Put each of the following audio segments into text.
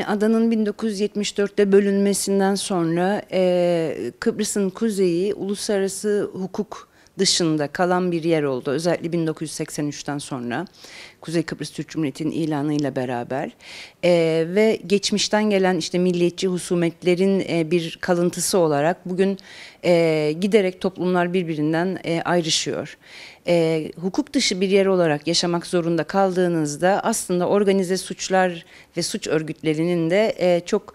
Adanın 1974'te bölünmesinden sonra Kıbrıs'ın kuzeyi uluslararası hukuk dışında kalan bir yer oldu. Özellikle 1983'ten sonra Kuzey Kıbrıs Türk Cumhuriyeti'nin ilanıyla beraber ve geçmişten gelen işte milliyetçi husumetlerin bir kalıntısı olarak bugün giderek toplumlar birbirinden ayrışıyor. Hukuk dışı bir yer olarak yaşamak zorunda kaldığınızda aslında organize suçlar ve suç örgütlerinin de çok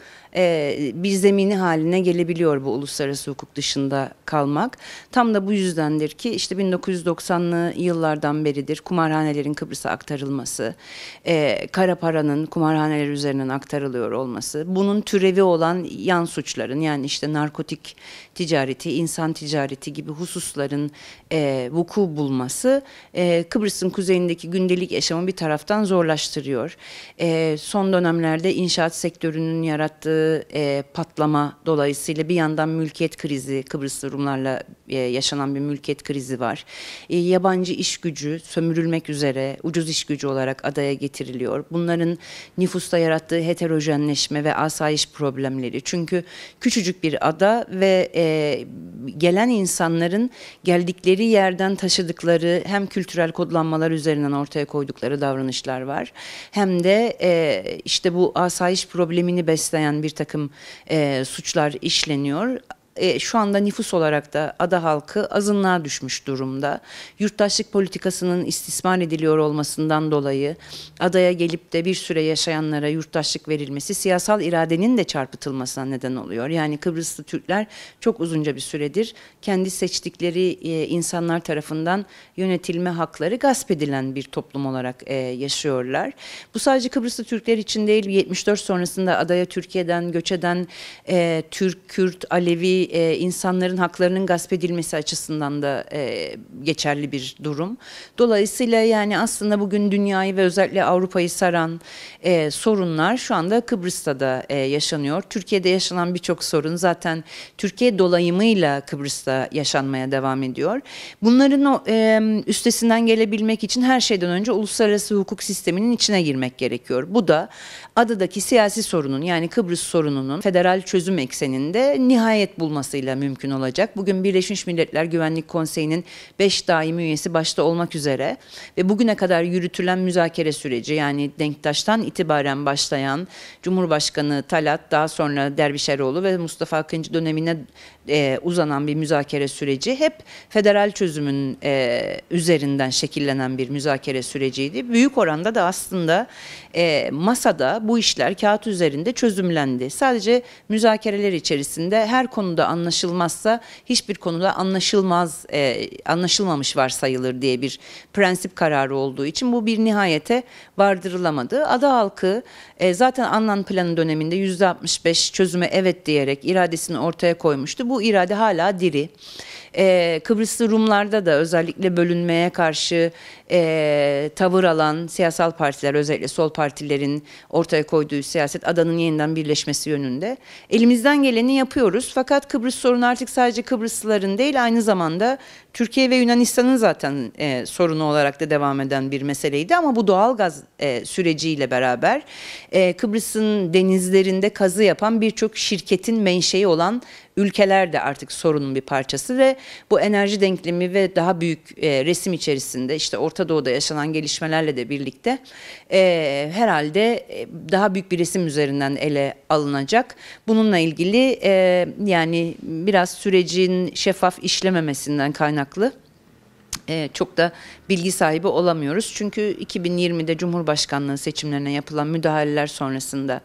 bir zemini haline gelebiliyor bu uluslararası hukuk dışında kalmak. Tam da bu yüzdendir ki işte 1990'lı yıllardan beridir kumarhanelerin Kıbrıs'a aktarılması, kara paranın kumarhaneler üzerinden aktarılıyor olması, bunun türevi olan yan suçların yani işte narkotik ticareti, insan ticareti gibi hususların vuku bulması Kıbrıs'ın kuzeyindeki gündelik yaşamı bir taraftan zorlaştırıyor. Son dönemlerde inşaat sektörünün yarattığı patlama dolayısıyla bir yandan mülkiyet krizi, Kıbrıslı Rumlarla yaşanan bir mülkiyet krizi var. Yabancı iş gücü sömürülmek üzere ucuz iş gücü olarak adaya getiriliyor. Bunların nüfusta yarattığı heterojenleşme ve asayiş problemleri. Çünkü küçücük bir ada ve gelen insanların geldikleri yerden taşıdıkları hem kültürel kodlanmalar üzerinden ortaya koydukları davranışlar var. Hem de işte bu asayiş problemini besleyen bir takım suçlar işleniyor. Şu anda nüfus olarak da ada halkı azınlığa düşmüş durumda. Yurttaşlık politikasının istismar ediliyor olmasından dolayı adaya gelip de bir süre yaşayanlara yurttaşlık verilmesi siyasal iradenin de çarpıtılmasına neden oluyor. Yani Kıbrıslı Türkler çok uzunca bir süredir kendi seçtikleri insanlar tarafından yönetilme hakları gasp edilen bir toplum olarak yaşıyorlar. Bu sadece Kıbrıslı Türkler için değil, 74 sonrasında adaya Türkiye'den göç eden Türk, Kürt, Alevi insanların haklarının gasp edilmesi açısından da geçerli bir durum. Dolayısıyla yani aslında bugün dünyayı ve özellikle Avrupa'yı saran sorunlar şu anda Kıbrıs'ta da yaşanıyor. Türkiye'de yaşanan birçok sorun zaten Türkiye dolayımıyla Kıbrıs'ta yaşanmaya devam ediyor. Bunların üstesinden gelebilmek için her şeyden önce uluslararası hukuk sisteminin içine girmek gerekiyor. Bu da adadaki siyasi sorunun yani Kıbrıs sorununun federal çözüm ekseninde nihayet bulmasıyla mümkün olacak. Bugün Birleşmiş Milletler Güvenlik Konseyi'nin 5 daimi üyesi başta olmak üzere ve bugüne kadar yürütülen müzakere süreci yani Denktaş'tan itibaren başlayan Cumhurbaşkanı Talat, daha sonra Dervişeroğlu ve Mustafa Akıncı dönemine uzanan bir müzakere süreci hep federal çözümün üzerinden şekillenen bir müzakere süreciydi. Büyük oranda da aslında masada bu işler kağıt üzerinde çözümlendi. Sadece müzakereler içerisinde her konuda anlaşılmazsa hiçbir konuda anlaşılmamış varsayılır diye bir prensip kararı olduğu için bu bir nihayete vardırılamadı. Ada halkı zaten Annan Planı döneminde %65 çözüme evet diyerek iradesini ortaya koymuştu. Bu irade hala diri. Kıbrıslı Rumlarda da özellikle bölünmeye karşı tavır alan siyasal partiler, özellikle sol partilerin ortaya koyduğu siyaset adanın yeniden birleşmesi yönünde. Elimizden geleni yapıyoruz fakat Kıbrıs sorunu artık sadece Kıbrıslıların değil, aynı zamanda Türkiye ve Yunanistan'ın zaten sorunu olarak da devam eden bir meseleydi ama bu doğalgaz süreciyle beraber Kıbrıs'ın denizlerinde kazı yapan birçok şirketin menşei olan ülkeler de artık sorunun bir parçası ve bu enerji denklemi ve daha büyük resim içerisinde işte Orta Doğu'da yaşanan gelişmelerle de birlikte herhalde daha büyük bir resim üzerinden ele alınacak. Bununla ilgili yani biraz sürecin şeffaf işlememesinden kaynaklı çok da bilgi sahibi olamıyoruz. Çünkü 2020'de Cumhurbaşkanlığı seçimlerine yapılan müdahaleler sonrasında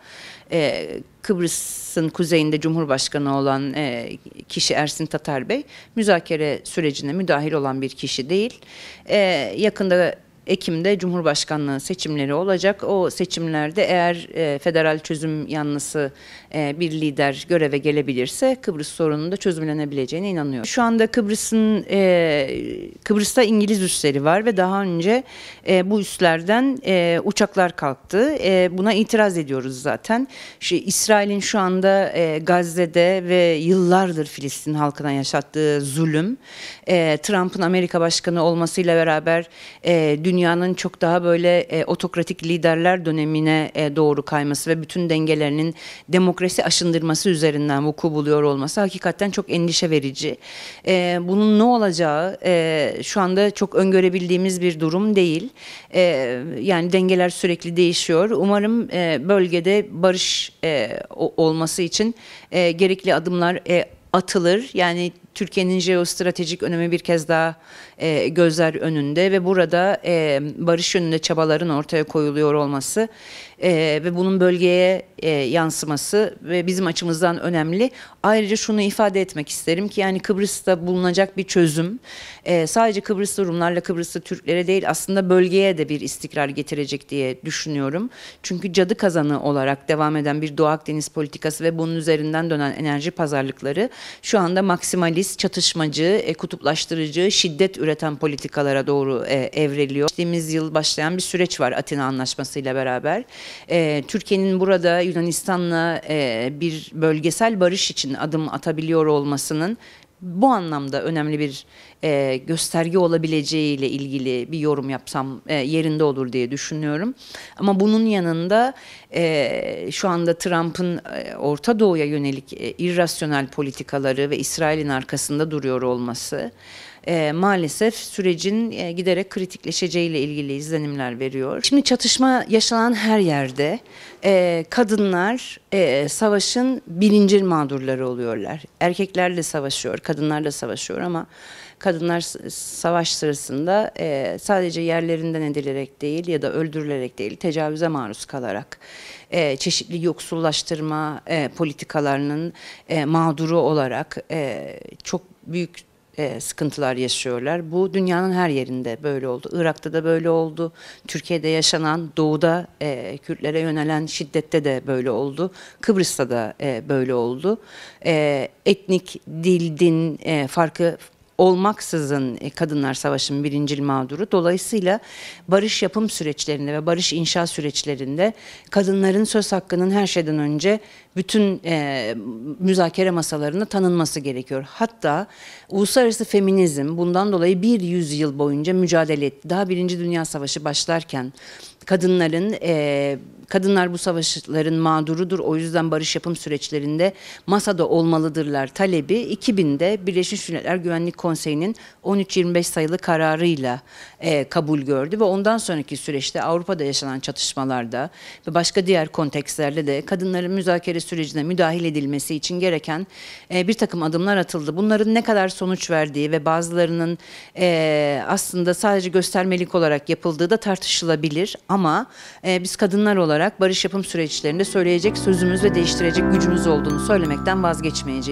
Kıbrıs'ın kuzeyinde Cumhurbaşkanı olan kişi Ersin Tatar Bey müzakere sürecine müdahil olan bir kişi değil. Yakında Ekim'de Cumhurbaşkanlığı seçimleri olacak. O seçimlerde eğer federal çözüm yanlısı bir lider göreve gelebilirse Kıbrıs sorunun da çözümlenebileceğine inanıyorum. Şu anda Kıbrıs'ta İngiliz üsleri var ve daha önce bu üslerden uçaklar kalktı. Buna itiraz ediyoruz zaten. İsrail'in şu anda Gazze'de ve yıllardır Filistin halkına yaşattığı zulüm, Trump'ın Amerika başkanı olmasıyla beraber dünya dünyanın çok daha böyle otokratik liderler dönemine doğru kayması ve bütün dengelerinin demokrasi aşındırması üzerinden vuku buluyor olması hakikaten çok endişe verici. Bunun ne olacağı şu anda çok öngörebildiğimiz bir durum değil. Yani dengeler sürekli değişiyor. Umarım bölgede barış olması için gerekli adımlar atılır. Yani Türkiye'nin jeostratejik önemi bir kez daha gözler önünde ve burada barış yönünde çabaların ortaya koyuluyor olması ve bunun bölgeye yansıması ve bizim açımızdan önemli. Ayrıca şunu ifade etmek isterim ki yani Kıbrıs'ta bulunacak bir çözüm sadece Kıbrıslı Rumlarla Kıbrıslı Türklere değil aslında bölgeye de bir istikrar getirecek diye düşünüyorum. Çünkü cadı kazanı olarak devam eden bir Doğu Akdeniz politikası ve bunun üzerinden dönen enerji pazarlıkları şu anda maksimalist, çatışmacı, kutuplaştırıcı, şiddet üreten politikalara doğru evriliyor. Geçtiğimiz yıl başlayan bir süreç var Atina Anlaşması ile beraber. Türkiye'nin burada Yunanistan'la bir bölgesel barış için adım atabiliyor olmasının bu anlamda önemli bir gösterge olabileceğiyle ilgili bir yorum yapsam yerinde olur diye düşünüyorum. Ama bunun yanında şu anda Trump'ın Orta Doğu'ya yönelik irrasyonel politikaları ve İsrail'in arkasında duruyor olması maalesef sürecin giderek kritikleşeceğiyle ilgili izlenimler veriyor. Şimdi çatışma yaşanan her yerde kadınlar savaşın birinci mağdurları oluyorlar. Erkekler de savaşıyor, kadınlar da savaşıyor ama kadınlar savaş sırasında sadece yerlerinden edilerek değil ya da öldürülerek değil, tecavüze maruz kalarak çeşitli yoksullaştırma politikalarının mağduru olarak çok büyük sıkıntılar yaşıyorlar. Bu dünyanın her yerinde böyle oldu. Irak'ta da böyle oldu. Türkiye'de yaşanan, doğuda Kürtlere yönelen şiddette de böyle oldu. Kıbrıs'ta da böyle oldu. Etnik, dil, din farkı olmaksızın kadınlar savaşın birincil mağduru. Dolayısıyla barış yapım süreçlerinde ve barış inşa süreçlerinde kadınların söz hakkının her şeyden önce bütün müzakere masalarında tanınması gerekiyor. Hatta uluslararası feminizm bundan dolayı bir yüzyıl boyunca mücadele etti. Daha Birinci Dünya Savaşı başlarken kadınlar bu savaşların mağdurudur. O yüzden barış yapım süreçlerinde masada olmalıdırlar talebi 2000'de Birleşmiş Milletler Güvenlik Konseyi'nin 1325 sayılı kararıyla kabul gördü ve ondan sonraki süreçte Avrupa'da yaşanan çatışmalarda ve başka diğer kontekstlerde de kadınların müzakere sürecine müdahil edilmesi için gereken bir takım adımlar atıldı. Bunların ne kadar sonuç verdiği ve bazılarının aslında sadece göstermelik olarak yapıldığı da tartışılabilir ama biz kadınlar olarak barış yapım süreçlerinde söyleyecek sözümüz ve değiştirecek gücümüz olduğunu söylemekten vazgeçmeyeceğiz.